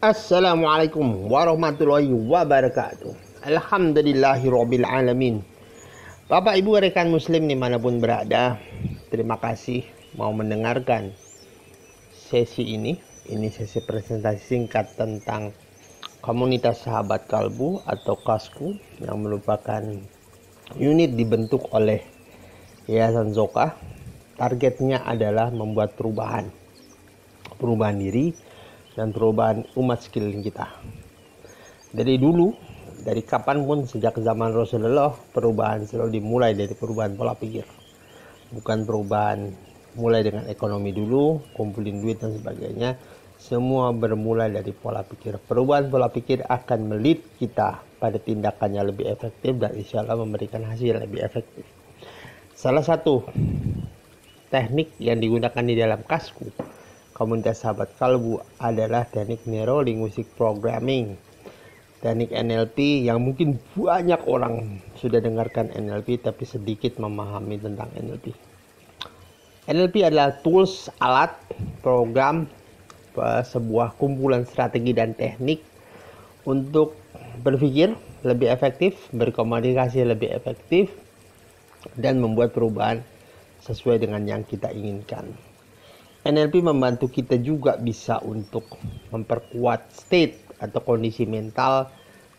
Assalamualaikum warahmatullahi wabarakatuh. Alhamdulillahirabbil alamin. Bapak Ibu rekan muslim dimanapun berada, terima kasih mau mendengarkan sesi ini. Ini sesi presentasi singkat tentang komunitas sahabat kalbu atau kasku yang merupakan unit dibentuk oleh Yayasan Zoka. Targetnya adalah membuat perubahan diri dan perubahan umat sekeliling kita. Dari dulu, dari kapanpun sejak zaman Rasulullah, perubahan selalu dimulai dari perubahan pola pikir. Bukan perubahan mulai dengan ekonomi dulu, kumpulin duit dan sebagainya. Semua bermulai dari pola pikir. Perubahan pola pikir akan melit kita pada tindakannya lebih efektif dan insya Allah memberikan hasil lebih efektif. Salah satu teknik yang digunakan di dalam kasku komunitas sahabat kalbu adalah teknik Neuro Linguistic Programming, teknik NLP yang mungkin banyak orang sudah dengarkan NLP tapi sedikit memahami tentang NLP. NLP adalah tools, alat, program, sebuah kumpulan strategi dan teknik untuk berpikir lebih efektif, berkomunikasi lebih efektif, dan membuat perubahan sesuai dengan yang kita inginkan. NLP membantu kita juga bisa untuk memperkuat state atau kondisi mental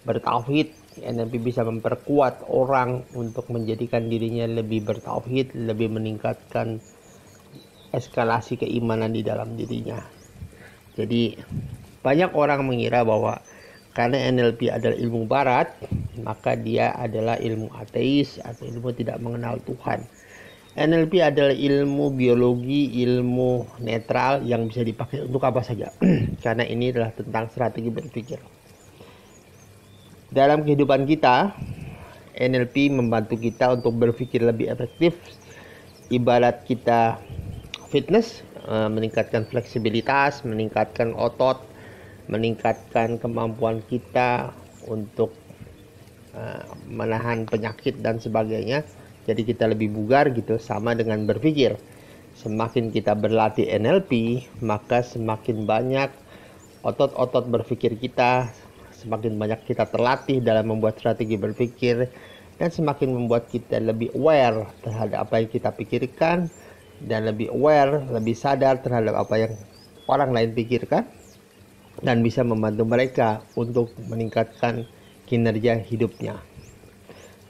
bertauhid. NLP bisa memperkuat orang untuk menjadikan dirinya lebih bertauhid, lebih meningkatkan eskalasi keimanan di dalam dirinya. Jadi banyak orang mengira bahwa karena NLP adalah ilmu barat, maka dia adalah ilmu ateis atau ilmu tidak mengenal Tuhan. NLP adalah ilmu biologi, ilmu netral yang bisa dipakai untuk apa saja. Karena ini adalah tentang strategi berpikir. Dalam kehidupan kita, NLP membantu kita untuk berpikir lebih efektif. Ibarat kita fitness, meningkatkan fleksibilitas, meningkatkan otot, meningkatkan kemampuan kita untuk menahan penyakit dan sebagainya. Jadi kita lebih bugar gitu, sama dengan berpikir. Semakin kita berlatih NLP, maka semakin banyak otot-otot berpikir kita, semakin banyak kita terlatih dalam membuat strategi berpikir, dan semakin membuat kita lebih aware terhadap apa yang kita pikirkan, dan lebih aware, lebih sadar terhadap apa yang orang lain pikirkan, dan bisa membantu mereka untuk meningkatkan kinerja hidupnya.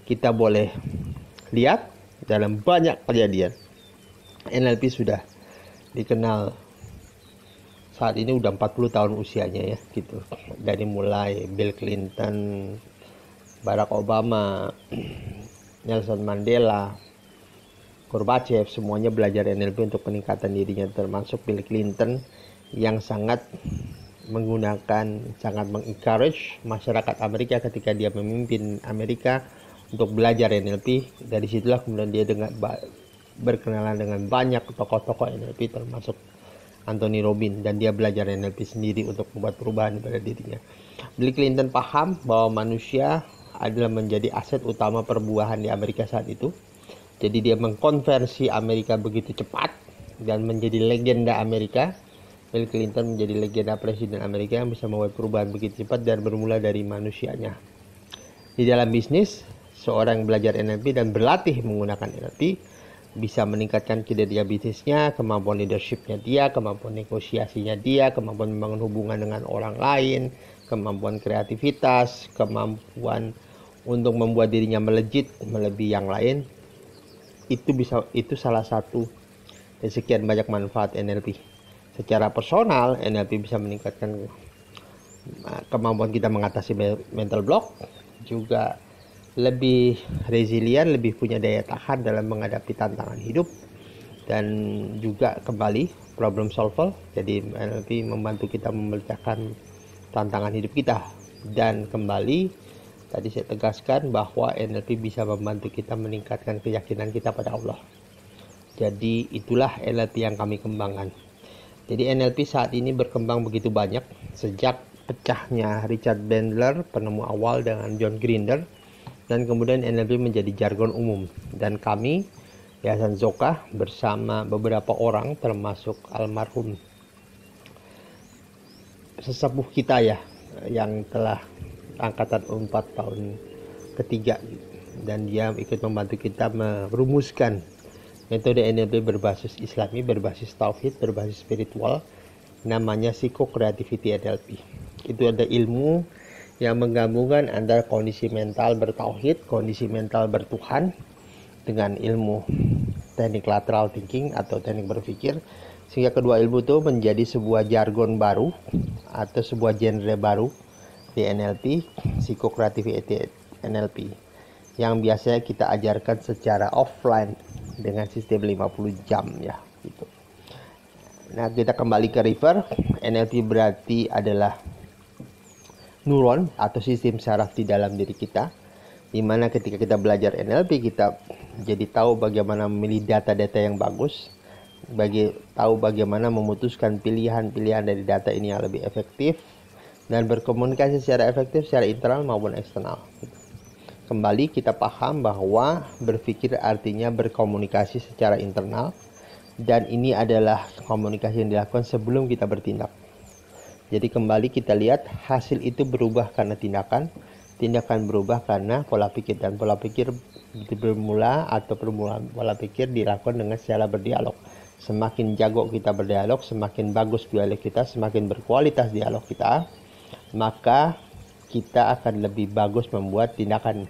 Kita boleh lihat dalam banyak kejadian NLP sudah dikenal saat ini udah 40 tahun usianya ya gitu. Dari mulai Bill Clinton, Barack Obama, Nelson Mandela, Gorbachev, semuanya belajar NLP untuk peningkatan dirinya, termasuk Bill Clinton yang sangat mengencourage masyarakat Amerika ketika dia memimpin Amerika untuk belajar NLP. Dari situlah kemudian dia berkenalan dengan banyak tokoh-tokoh NLP termasuk Anthony Robbins, dan dia belajar NLP sendiri untuk membuat perubahan pada dirinya. Bill Clinton paham bahwa manusia adalah menjadi aset utama perbuahan di Amerika saat itu. Jadi dia mengkonversi Amerika begitu cepat dan menjadi legenda Amerika. Bill Clinton menjadi legenda presiden Amerika yang bisa membuat perubahan begitu cepat dan bermula dari manusianya. Di dalam bisnis, seorang yang belajar NLP dan berlatih menggunakan NLP bisa meningkatkan kinerja bisnisnya, kemampuan leadershipnya dia, kemampuan negosiasinya dia, kemampuan membangun hubungan dengan orang lain, kemampuan kreativitas, kemampuan untuk membuat dirinya melejit melebihi yang lain. Itu salah satu dari sekian banyak manfaat NLP. Secara personal, NLP bisa meningkatkan kemampuan kita mengatasi mental block, juga lebih resilient, lebih punya daya tahan dalam menghadapi tantangan hidup, dan juga kembali problem solver. Jadi NLP membantu kita memecahkan tantangan hidup kita. Dan kembali tadi saya tegaskan bahwa NLP bisa membantu kita meningkatkan keyakinan kita pada Allah. Jadi itulah NLP yang kami kembangkan. Jadi NLP saat ini berkembang begitu banyak sejak pecahnya Richard Bandler, penemu awal, dengan John Grinder. Dan kemudian NLP menjadi jargon umum, dan kami Yayasan Zoka bersama beberapa orang termasuk almarhum sesepuh kita ya, yang telah angkatan 4 tahun ketiga, dan dia ikut membantu kita merumuskan metode NLP berbasis Islami, berbasis tauhid, berbasis spiritual, namanya Psycho-Creativity NLP. Itu ada ilmu yang menggabungkan antara kondisi mental bertauhid, kondisi mental bertuhan, dengan ilmu teknik lateral thinking atau teknik berpikir, sehingga kedua ilmu itu menjadi sebuah jargon baru atau sebuah genre baru di NLP, Psycho-Creativity NLP, yang biasanya kita ajarkan secara offline dengan sistem 50 jam ya gitu. Nah, kita kembali ke River. NLP berarti adalah neuron atau sistem saraf di dalam diri kita, dimana ketika kita belajar NLP kita jadi tahu bagaimana memilih data-data yang bagus, tahu bagaimana memutuskan pilihan-pilihan dari data ini yang lebih efektif, dan berkomunikasi secara efektif secara internal maupun eksternal. Kembali kita paham bahwa berpikir artinya berkomunikasi secara internal, dan ini adalah komunikasi yang dilakukan sebelum kita bertindak. Jadi kembali kita lihat hasil itu berubah karena tindakan berubah karena pola pikir, dan pola pikir bermula atau permulaan pola pikir dilakukan dengan secara berdialog. Semakin jago kita berdialog, semakin bagus dialog kita, semakin berkualitas dialog kita, maka kita akan lebih bagus membuat tindakan.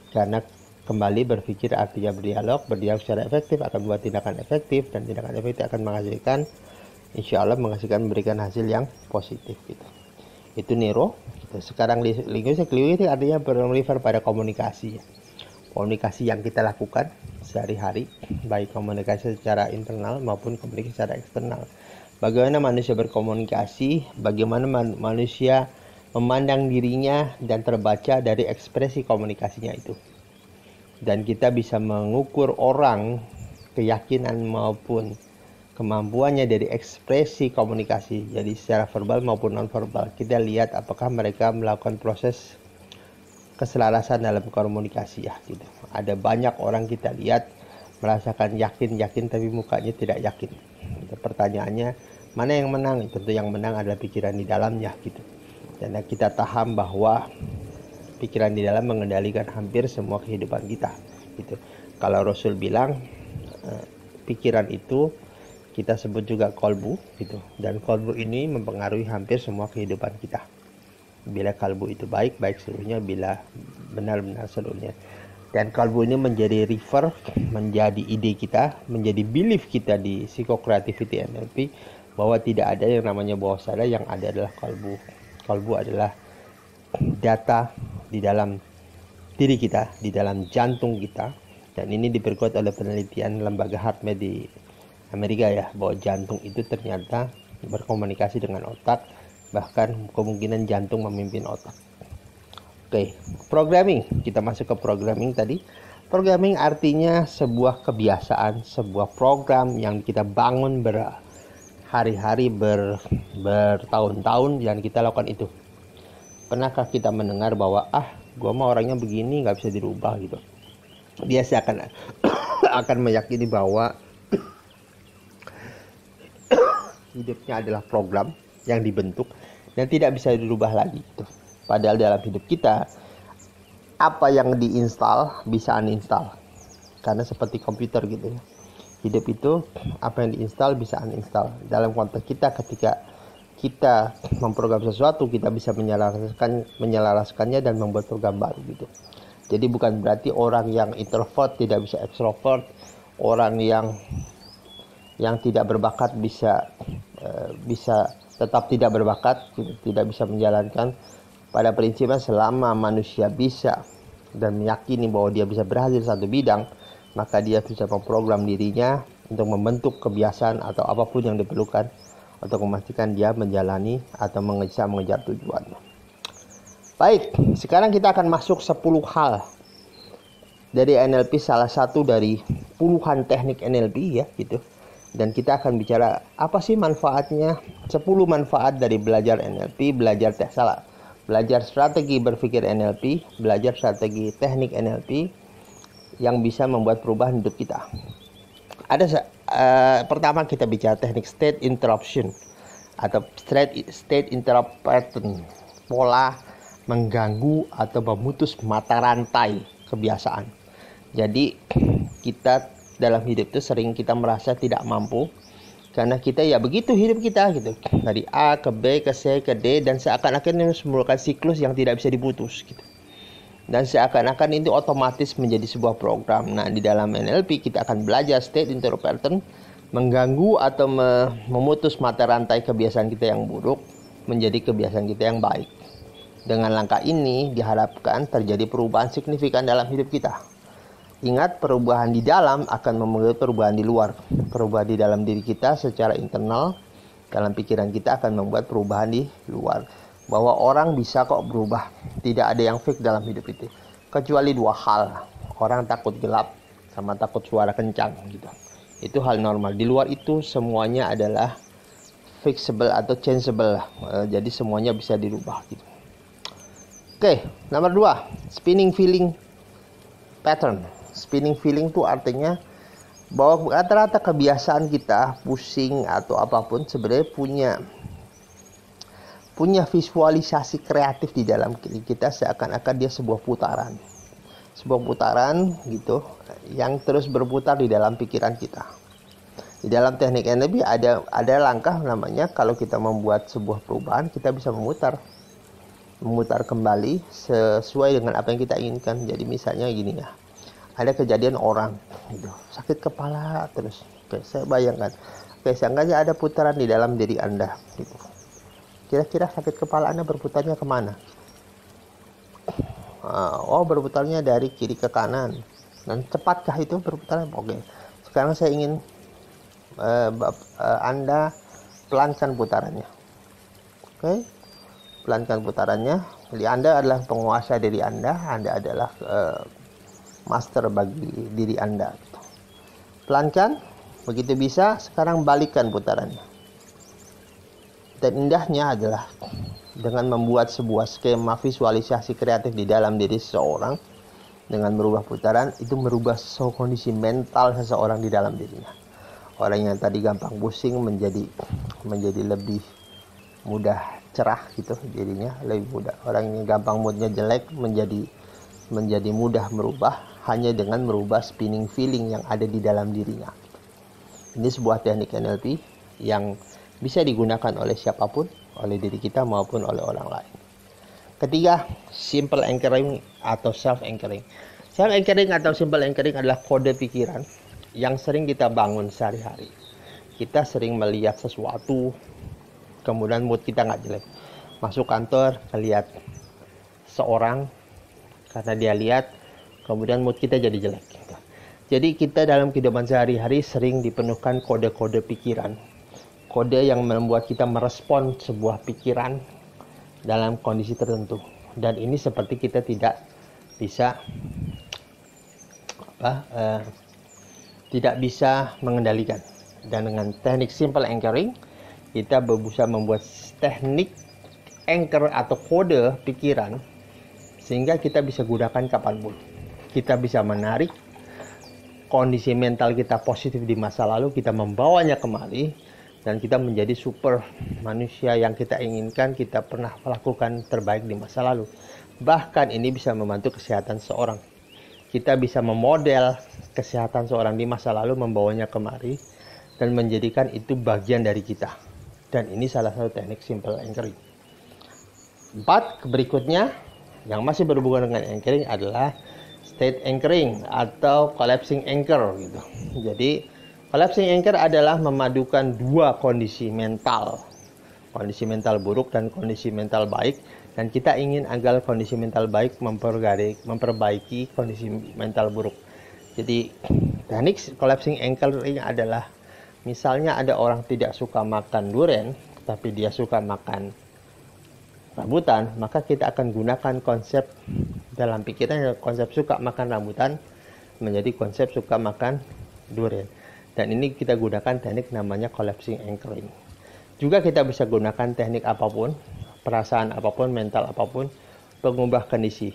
Karena kembali berpikir artinya berdialog secara efektif akan membuat tindakan efektif, dan tindakan efektif akan menghasilkan, insya Allah memberikan hasil yang positif gitu. Itu neuro. Sekarang linguistik artinya berrefer pada komunikasi. Komunikasi yang kita lakukan sehari-hari, baik komunikasi secara internal maupun komunikasi secara eksternal. Bagaimana manusia berkomunikasi, bagaimana manusia memandang dirinya dan terbaca dari ekspresi komunikasinya itu. Dan kita bisa mengukur orang keyakinan maupun kemampuannya dari ekspresi komunikasi, jadi secara verbal maupun non-verbal. Kita lihat apakah mereka melakukan proses keselarasan dalam komunikasi ya gitu. Ada banyak orang kita lihat merasakan yakin tapi mukanya tidak yakin. Pertanyaannya, mana yang menang? Tentu yang menang adalah pikiran di dalamnya gitu. Dan kita paham bahwa pikiran di dalam mengendalikan hampir semua kehidupan kita gitu. Kalau Rasul bilang pikiran itu kita sebut juga kolbu gitu, dan kolbu ini mempengaruhi hampir semua kehidupan kita. Bila kalbu itu baik seluruhnya, bila benar-benar seluruhnya. Dan kalbu ini menjadi river, menjadi ide kita, menjadi belief kita di Psycho-Creativity NLP, bahwa tidak ada yang namanya bawah sadar, yang ada adalah kalbu. Kalbu adalah data di dalam diri kita, di dalam jantung kita, dan ini diperkuat oleh penelitian lembaga HeartMath di Amerika ya, bahwa jantung itu ternyata berkomunikasi dengan otak, bahkan kemungkinan jantung memimpin otak. Oke, programming. Kita masuk ke programming tadi. Programming artinya sebuah kebiasaan, sebuah program yang kita bangun berhari-hari, bertahun-tahun, dan kita lakukan itu. Pernahkah kita mendengar bahwa gua mah orangnya begini, nggak bisa dirubah gitu? Dia akan meyakini bahwa hidupnya adalah program yang dibentuk dan tidak bisa dirubah lagi gitu. Padahal dalam hidup kita, apa yang diinstal bisa uninstall. Karena seperti komputer gitu ya. Hidup itu apa yang diinstal bisa uninstall. Dalam konteks kita, ketika kita memprogram sesuatu, kita bisa menyelaraskannya dan membuat program baru gitu. Jadi bukan berarti orang yang introvert tidak bisa extrovert, orang yang tidak berbakat bisa tetap tidak berbakat, tidak bisa menjalankan. Pada prinsipnya selama manusia bisa dan meyakini bahwa dia bisa berhasil satu bidang, maka dia bisa memprogram dirinya untuk membentuk kebiasaan atau apapun yang diperlukan untuk memastikan dia menjalani atau mengejar tujuan. Baik, sekarang kita akan masuk 10 hal dari NLP, salah satu dari puluhan teknik NLP ya gitu. Dan kita akan bicara apa sih manfaatnya, 10 manfaat dari belajar NLP, belajar strategi berpikir NLP, belajar strategi teknik NLP yang bisa membuat perubahan hidup kita. Pertama kita bicara teknik state interruption atau state interrupt pattern, pola mengganggu atau memutus mata rantai kebiasaan. Jadi kita dalam hidup itu sering kita merasa tidak mampu karena kita ya begitu hidup kita gitu, dari A ke B ke C ke D, dan seakan-akan ini merupakan siklus yang tidak bisa diputus gitu. Dan seakan-akan itu otomatis menjadi sebuah program. Nah, di dalam NLP kita akan belajar state interrupt pattern, mengganggu atau memutus mata rantai kebiasaan kita yang buruk menjadi kebiasaan kita yang baik. Dengan langkah ini diharapkan terjadi perubahan signifikan dalam hidup kita. Ingat, perubahan di dalam akan mempengaruhi perubahan di luar. Perubahan di dalam diri kita secara internal, dalam pikiran kita akan membuat perubahan di luar. Bahwa orang bisa kok berubah. Tidak ada yang fake dalam hidup itu. Kecuali dua hal. Orang takut gelap sama takut suara kencang gitu. Itu hal normal. Di luar itu semuanya adalah fixable atau changeable. Jadi semuanya bisa dirubah gitu. Oke, nomor 2, spinning feeling pattern. Spinning feeling itu artinya bahwa rata-rata kebiasaan kita, pusing atau apapun, sebenarnya punya visualisasi kreatif di dalam diri kita, seakan-akan dia sebuah putaran gitu yang terus berputar di dalam pikiran kita. Di dalam teknik NLP ada langkah namanya, kalau kita membuat sebuah perubahan, kita bisa memutar kembali sesuai dengan apa yang kita inginkan. Jadi misalnya gini ya, ada kejadian orang gitu, sakit kepala terus. Oke, saya bayangkan, seenggaknya ada putaran di dalam diri Anda gitu. Kira-kira sakit kepala Anda berputarnya kemana? Berputarnya dari kiri ke kanan. Dan cepatkah itu berputarnya? Oke. Sekarang saya ingin Anda pelankan putarannya. Oke. Pelankan putarannya. Jadi Anda adalah penguasa diri Anda. Anda adalah master bagi diri Anda. Pelankan. Begitu bisa, sekarang balikkan putarannya. Dan indahnya adalah dengan membuat sebuah skema visualisasi kreatif di dalam diri seseorang, dengan merubah putaran, itu merubah kondisi mental seseorang di dalam dirinya. Orang yang tadi gampang pusing menjadi lebih mudah cerah gitu dirinya, lebih mudah. Orang yang gampang moodnya jelek menjadi mudah merubah hanya dengan merubah spinning feeling yang ada di dalam dirinya. Ini sebuah teknik NLP yang bisa digunakan oleh siapapun, oleh diri kita maupun oleh orang lain. Ketiga, simple anchoring atau self anchoring. Self anchoring atau simple anchoring adalah kode pikiran yang sering kita bangun sehari-hari. Kita sering melihat sesuatu, kemudian mood kita nggak jelek. Masuk kantor, lihat seorang, karena dia lihat, kemudian mood kita jadi jelek. Jadi kita dalam kehidupan sehari-hari sering dipenuhkan kode-kode pikiran. Kode yang membuat kita merespon sebuah pikiran dalam kondisi tertentu. Dan ini seperti kita tidak bisa mengendalikan. Dan dengan teknik simple anchoring, kita berusaha membuat teknik anchor atau kode pikiran sehingga kita bisa gunakan kapanpun. Kita bisa menarik kondisi mental kita positif di masa lalu, kita membawanya kembali, dan kita menjadi super manusia yang kita inginkan, kita pernah melakukan terbaik di masa lalu. Bahkan ini bisa membantu kesehatan seorang. Kita bisa memodel kesehatan seorang di masa lalu, membawanya kemari, dan menjadikan itu bagian dari kita. Dan ini salah satu teknik simple anchoring. 4, berikutnya yang masih berhubungan dengan anchoring adalah state anchoring atau collapsing anchor gitu. Jadi collapsing anchor adalah memadukan dua kondisi mental buruk dan kondisi mental baik, dan kita ingin agar kondisi mental baik memperbaiki kondisi mental buruk. Jadi teknik collapsing anchor ini adalah, misalnya ada orang tidak suka makan durian tapi dia suka makan rambutan, maka kita akan gunakan konsep dalam pikiran, konsep suka makan rambutan menjadi konsep suka makan durian. Dan ini kita gunakan teknik namanya collapsing anchoring. Juga kita bisa gunakan teknik apapun, perasaan apapun, mental apapun, mengubah kondisi.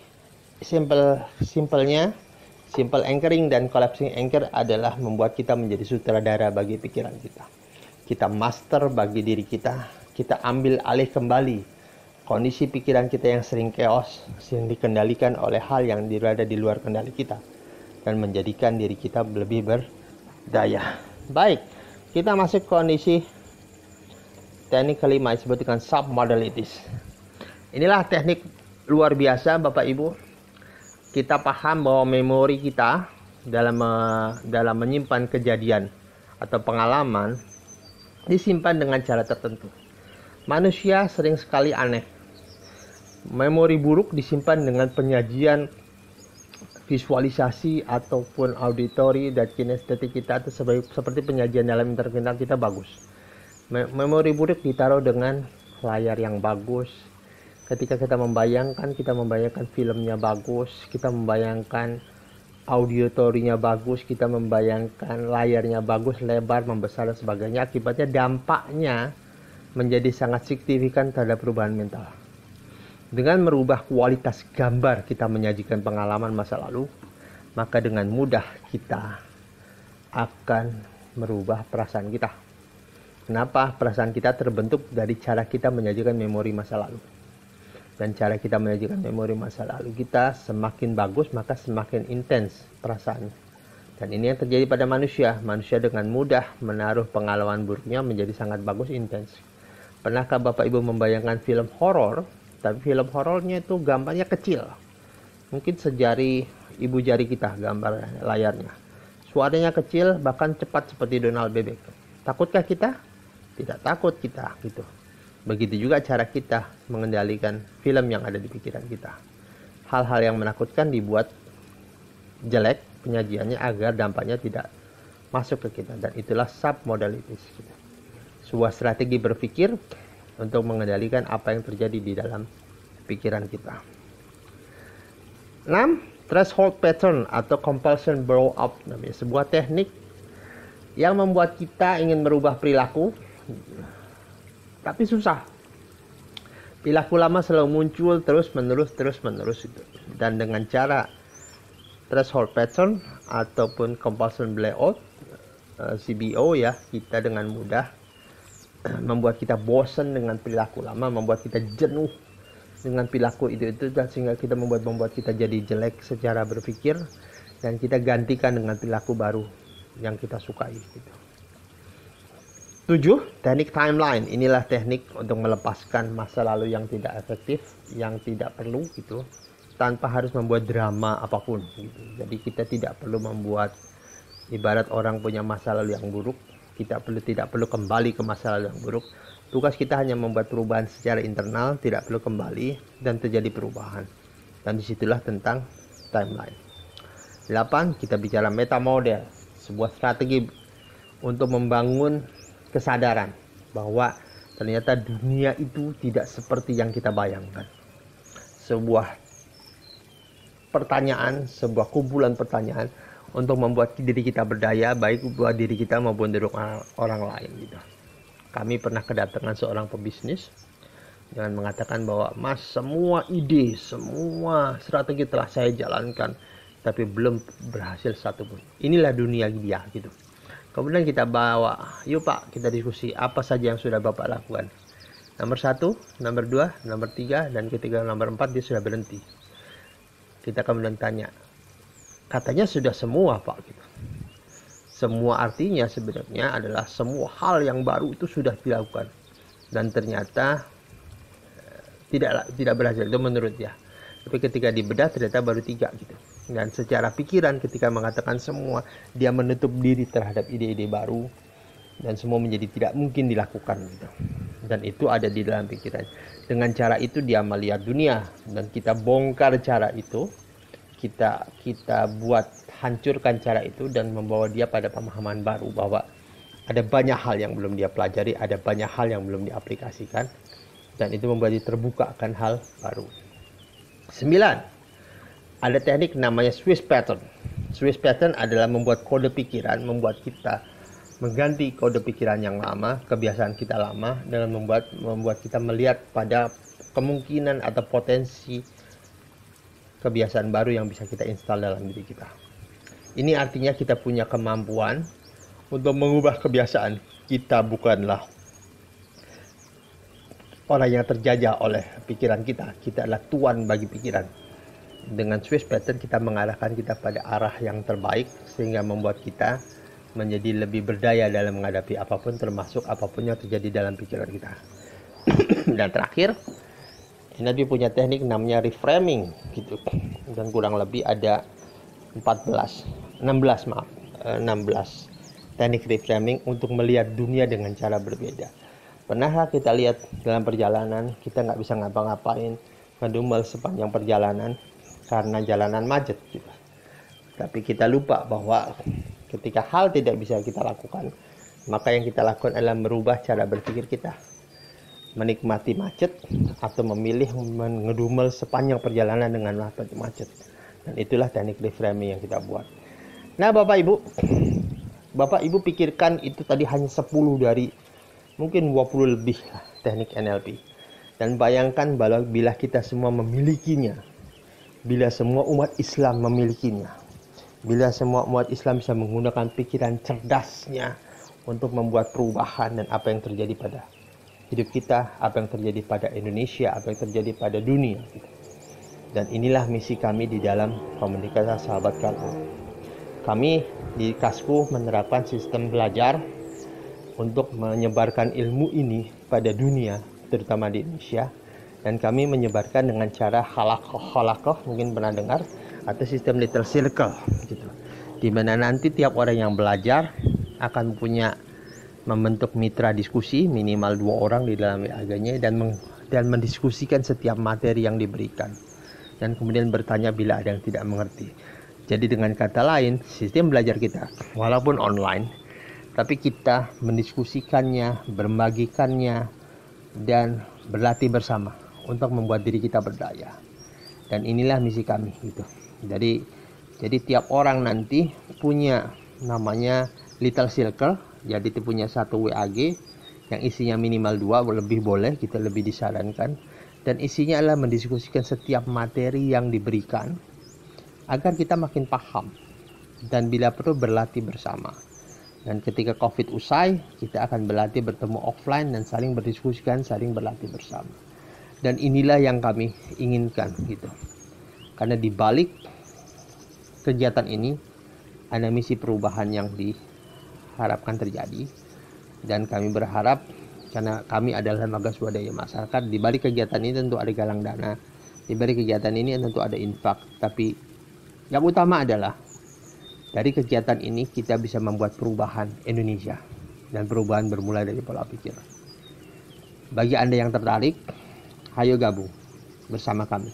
Simple anchoring dan collapsing anchor adalah membuat kita menjadi sutradara bagi pikiran kita. Kita master bagi diri kita, kita ambil alih kembali kondisi pikiran kita yang sering chaos, sering dikendalikan oleh hal yang berada di luar kendali kita, dan menjadikan diri kita lebih berdaya. Baik, kita masuk kondisi teknik kelima, disebut dengan submodalities. Inilah teknik luar biasa Bapak Ibu. Kita paham bahwa memori kita dalam menyimpan kejadian atau pengalaman disimpan dengan cara tertentu. Manusia sering sekali aneh. Memori buruk disimpan dengan penyajian visualisasi ataupun auditori dan kinestetik kita itu seperti penyajian dalam internet kita bagus. Memori buruk ditaruh dengan layar yang bagus. Ketika kita membayangkan filmnya bagus, kita membayangkan auditorinya bagus, kita membayangkan layarnya bagus, lebar, membesar dan sebagainya. Akibatnya dampaknya menjadi sangat signifikan terhadap perubahan mental. Dengan merubah kualitas gambar kita menyajikan pengalaman masa lalu, maka dengan mudah kita akan merubah perasaan kita. Kenapa? Perasaan kita terbentuk dari cara kita menyajikan memori masa lalu. Dan cara kita menyajikan memori masa lalu kita semakin bagus, maka semakin intens perasaannya. Dan ini yang terjadi pada manusia. Manusia dengan mudah menaruh pengalaman buruknya menjadi sangat bagus, intens. Pernahkah Bapak Ibu membayangkan film horor? Tapi film horornya itu gambarnya kecil. Mungkin sejari ibu jari kita gambar layarnya. Suaranya kecil, bahkan cepat seperti Donald Bebek. Takutkah kita? Tidak takut kita, gitu. Begitu juga cara kita mengendalikan film yang ada di pikiran kita. Hal-hal yang menakutkan dibuat jelek penyajiannya agar dampaknya tidak masuk ke kita. Dan itulah submodalities. Sebuah strategi berpikir untuk mengendalikan apa yang terjadi di dalam pikiran kita. 6. Threshold pattern atau compulsion blow up. Namanya sebuah teknik yang membuat kita ingin merubah perilaku, tapi susah. Perilaku lama selalu muncul terus menerus itu. Dan dengan cara threshold pattern ataupun compulsion blowout, CBO ya, kita dengan mudah membuat kita bosan dengan perilaku lama, membuat kita jenuh dengan perilaku itu dan sehingga kita membuat kita jadi jelek secara berpikir, dan kita gantikan dengan perilaku baru yang kita sukai gitu. 7. Teknik timeline. Inilah teknik untuk melepaskan masa lalu yang tidak efektif, yang tidak perlu gitu, tanpa harus membuat drama apapun gitu. Jadi kita tidak perlu membuat, ibarat orang punya masa lalu yang buruk, kita tidak perlu kembali ke masa lalu yang buruk. Tugas kita hanya membuat perubahan secara internal, tidak perlu kembali dan terjadi perubahan. Dan disitulah tentang timeline. 8. Kita bicara meta model, sebuah strategi untuk membangun kesadaran bahwa ternyata dunia itu tidak seperti yang kita bayangkan. Sebuah pertanyaan, sebuah kumpulan pertanyaan untuk membuat diri kita berdaya, baik buat diri kita maupun dari orang lain gitu. Kami pernah kedatangan seorang pebisnis dengan mengatakan bahwa Mas, semua ide, semua strategi telah saya jalankan, tapi belum berhasil satupun. Inilah dunia dia gitu. Kemudian kita bawa, yuk Pak, kita diskusi apa saja yang sudah Bapak lakukan. Nomor 1, nomor 2, nomor 3, dan ketika nomor 4 dia sudah berhenti. Kita kemudian tanya, katanya sudah semua Pak gitu. Semua artinya sebenarnya adalah semua hal yang baru itu sudah dilakukan. Dan ternyata tidak berhasil, itu menurut dia. Tapi ketika dibedah ternyata baru 3 gitu. Dan secara pikiran ketika mengatakan semua, dia menutup diri terhadap ide-ide baru, dan semua menjadi tidak mungkin dilakukan gitu. Dan itu ada di dalam pikiran. Dengan cara itu dia melihat dunia, dan kita bongkar cara itu, kita buat hancurkan cara itu dan membawa dia pada pemahaman baru bahwa ada banyak hal yang belum dia pelajari, ada banyak hal yang belum diaplikasikan, dan itu membuat dia terbuka akan hal baru. 9. Ada teknik namanya Swiss pattern. Swiss pattern adalah membuat kode pikiran, membuat kita mengganti kode pikiran yang lama, kebiasaan kita lama, dengan membuat kita melihat pada kemungkinan atau potensi kebiasaan baru yang bisa kita install dalam diri kita. Ini artinya kita punya kemampuan untuk mengubah kebiasaan. Kita bukanlah orang yang terjajah oleh pikiran kita. Kita adalah tuan bagi pikiran. Dengan Swiss pattern kita mengarahkan kita pada arah yang terbaik sehingga membuat kita menjadi lebih berdaya dalam menghadapi apapun, termasuk apapun yang terjadi dalam pikiran kita. Dan terakhir, Nabi punya teknik namanya reframing gitu. Dan kurang lebih ada 16 teknik reframing untuk melihat dunia dengan cara berbeda. Pernahkah kita lihat dalam perjalanan kita nggak bisa ngapa-ngapain, ngedumel sepanjang perjalanan karena jalanan macet gitu. Tapi kita lupa bahwa ketika hal tidak bisa kita lakukan, maka yang kita lakukan adalah merubah cara berpikir kita. Menikmati macet atau memilih ngedumel sepanjang perjalanan dengan macet. Dan itulah teknik reframing yang kita buat. Nah, Bapak Ibu pikirkan itu tadi hanya 10 dari mungkin 20 lebih teknik NLP. Dan bayangkan bila kita semua memilikinya, bila semua umat Islam memilikinya, bila semua umat Islam bisa menggunakan pikiran cerdasnya untuk membuat perubahan dan apa yang terjadi pada hidup kita, apa yang terjadi pada Indonesia, apa yang terjadi pada dunia. Dan inilah misi kami di dalam komunitas Sahabat Kalbu. Kami di Kasku menerapkan sistem belajar untuk menyebarkan ilmu ini pada dunia, terutama di Indonesia. Dan kami menyebarkan dengan cara halakoh, mungkin pernah dengar, atau sistem little circle gitu. Di mana nanti tiap orang yang belajar akan punya membentuk mitra diskusi minimal 2 orang di dalam WA-nya dan mendiskusikan setiap materi yang diberikan dan kemudian bertanya bila ada yang tidak mengerti. Jadi dengan kata lain, sistem belajar kita walaupun online, tapi kita mendiskusikannya, berbagikannya dan berlatih bersama untuk membuat diri kita berdaya. Dan inilah misi kami gitu. Jadi tiap orang nanti punya namanya little circle. Jadi itu punya satu WAG yang isinya minimal 2, lebih boleh, kita lebih disarankan. Dan isinya adalah mendiskusikan setiap materi yang diberikan agar kita makin paham. Dan bila perlu berlatih bersama. Dan ketika COVID usai, kita akan berlatih bertemu offline dan saling berdiskusikan, saling berlatih bersama. Dan inilah yang kami inginkan gitu. Karena di balik kegiatan ini ada misi perubahan yang diharapkan terjadi, dan kami berharap karena kami adalah lembaga swadaya masyarakat, di balik kegiatan ini tentu ada galang dana, di balik kegiatan ini tentu ada infak, tapi yang utama adalah dari kegiatan ini kita bisa membuat perubahan Indonesia, dan perubahan bermula dari pola pikir. Bagi Anda yang tertarik, ayo gabung bersama kami,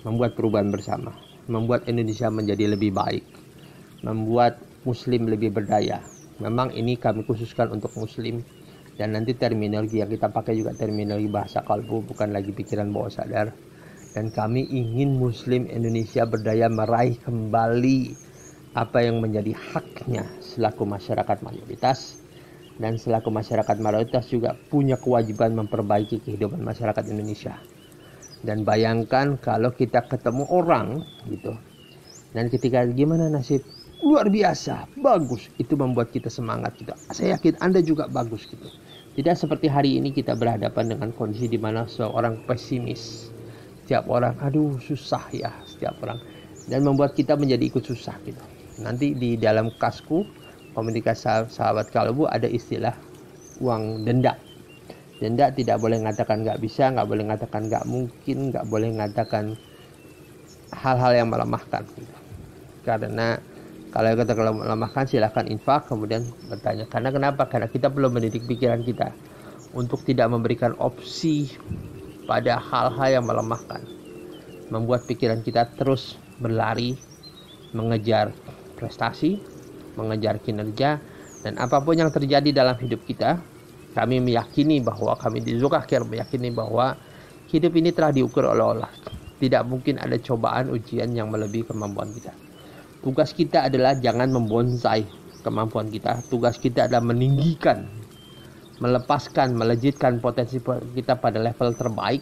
membuat perubahan bersama, membuat Indonesia menjadi lebih baik, membuat Muslim lebih berdaya. Memang ini kami khususkan untuk Muslim, dan nanti terminologi yang kita pakai juga terminologi bahasa kalbu, bukan lagi pikiran bawah sadar. Dan kami ingin Muslim Indonesia berdaya meraih kembali apa yang menjadi haknya selaku masyarakat mayoritas, dan selaku masyarakat mayoritas juga punya kewajiban memperbaiki kehidupan masyarakat Indonesia. Dan bayangkan kalau kita ketemu orang gitu, dan ketika gimana nasib, luar biasa, bagus, itu membuat kita semangat gitu. Saya yakin Anda juga bagus gitu. Tidak seperti hari ini kita berhadapan dengan kondisi di mana seorang pesimis, setiap orang aduh susah ya, setiap orang, dan membuat kita menjadi ikut susah gitu. Nanti di dalam Kasku komunitas Sahabat Kalbu ada istilah uang denda. Denda tidak boleh mengatakan nggak bisa, nggak boleh mengatakan nggak mungkin, nggak boleh mengatakan hal-hal yang melemahkan gitu. Karena kalau kita melemahkan silahkan infak, kemudian bertanya. Karena kenapa? Karena kita belum mendidik pikiran kita untuk tidak memberikan opsi pada hal-hal yang melemahkan. Membuat pikiran kita terus berlari, mengejar prestasi, mengejar kinerja, dan apapun yang terjadi dalam hidup kita, kami meyakini bahwa kami di Zukakir meyakini bahwa hidup ini telah diukur oleh Allah. Tidak mungkin ada cobaan ujian yang melebihi kemampuan kita. Tugas kita adalah jangan membonsai kemampuan kita. Tugas kita adalah meninggikan, melepaskan, melejitkan potensi kita pada level terbaik,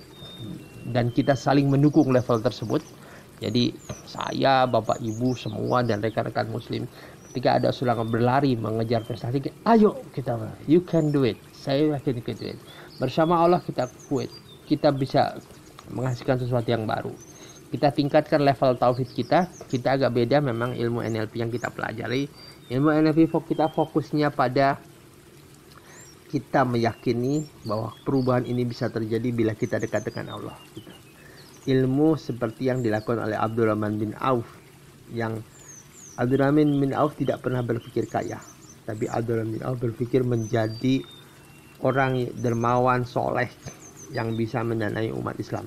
dan kita saling mendukung level tersebut. Jadi saya, Bapak Ibu semua dan rekan-rekan Muslim, ketika ada seorang berlari mengejar prestasi, ayo kita, you can do it. Saya yakin you can do it. Bersama Allah kita kuat, kita bisa menghasilkan sesuatu yang baru. Kita tingkatkan level tauhid kita. Kita agak beda memang ilmu NLP yang kita pelajari. Ilmu NLP kita fokusnya pada kita meyakini bahwa perubahan ini bisa terjadi bila kita dekat dengan Allah. Ilmu seperti yang dilakukan oleh Abdurrahman bin Auf, yang Abdurrahman bin Auf tidak pernah berpikir kaya, tapi Abdurrahman bin Auf berpikir menjadi orang dermawan soleh yang bisa mendanai umat Islam.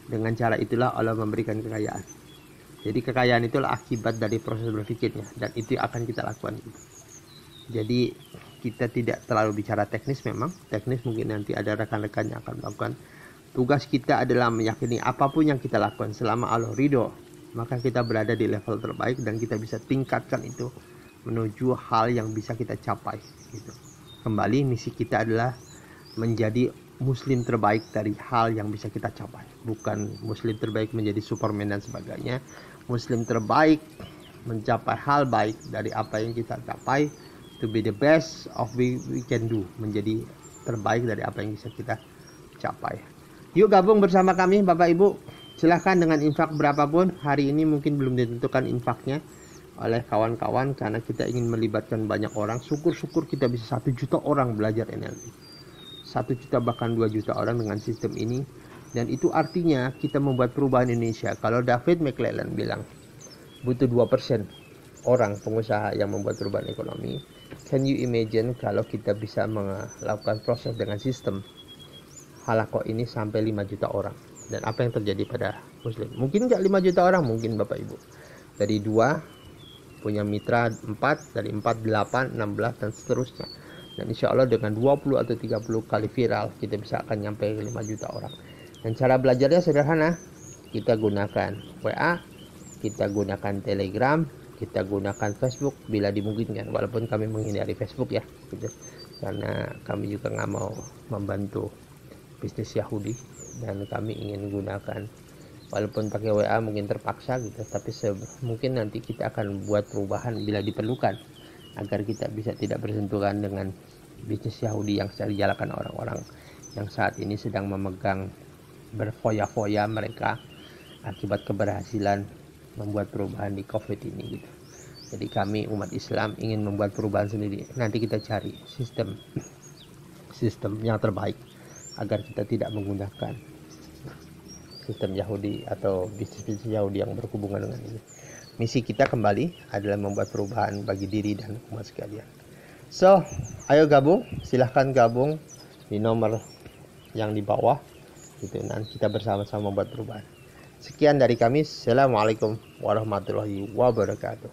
Dengan cara itulah Allah memberikan kekayaan. Jadi kekayaan itulah akibat dari proses berpikirnya, dan itu akan kita lakukan. Jadi kita tidak terlalu bicara teknis, memang teknis mungkin nanti ada rekan-rekan yang akan melakukan. Tugas kita adalah meyakini apapun yang kita lakukan selama Allah ridho, maka kita berada di level terbaik dan kita bisa tingkatkan itu menuju hal yang bisa kita capai gitu. Kembali misi kita adalah menjadi muslim terbaik dari hal yang bisa kita capai, bukan muslim terbaik menjadi superman dan sebagainya. Muslim terbaik mencapai hal baik dari apa yang kita capai, to be the best of we can do, menjadi terbaik dari apa yang bisa kita capai. Yuk gabung bersama kami Bapak Ibu. Silahkan dengan infak berapapun. Hari ini mungkin belum ditentukan infaknya oleh kawan-kawan karena kita ingin melibatkan banyak orang. Syukur-syukur kita bisa 1 juta orang belajar NLP. 1 juta bahkan 2 juta orang dengan sistem ini. Dan itu artinya kita membuat perubahan Indonesia. Kalau David McClellan bilang butuh 2% orang pengusaha yang membuat perubahan ekonomi. Can you imagine kalau kita bisa melakukan proses dengan sistem halaqah ini sampai 5 juta orang. Dan apa yang terjadi pada muslim? Mungkin nggak 5 juta orang, mungkin Bapak Ibu. Dari 2 punya mitra 4, dari 4 8, 16 dan seterusnya. Dan insya Allah dengan 20 atau 30 kali viral kita bisa akan nyampe 5 juta orang. Dan cara belajarnya sederhana. Kita gunakan WA, kita gunakan Telegram, kita gunakan Facebook bila dimungkinkan. Walaupun kami menghindari Facebook ya, gitu. Karena kami juga nggak mau membantu bisnis Yahudi dan kami ingin gunakan, walaupun pakai WA mungkin terpaksa gitu, tapi mungkin nanti kita akan buat perubahan bila diperlukan agar kita bisa tidak bersentuhan dengan bisnis Yahudi yang sedang dijalankan orang-orang yang saat ini sedang memegang berfoya-foya mereka akibat keberhasilan membuat perubahan di COVID ini gitu. Jadi kami umat Islam ingin membuat perubahan sendiri. Nanti kita cari sistem yang terbaik agar kita tidak menggunakan sistem Yahudi atau bisnis Yahudi yang berhubungan dengan ini. Misi kita kembali adalah membuat perubahan bagi diri dan umat sekalian. So, ayo gabung, silahkan gabung di nomor yang di bawah gitu, dan kita bersama-sama membuat perubahan. Sekian dari kami. Assalamualaikum warahmatullahi wabarakatuh.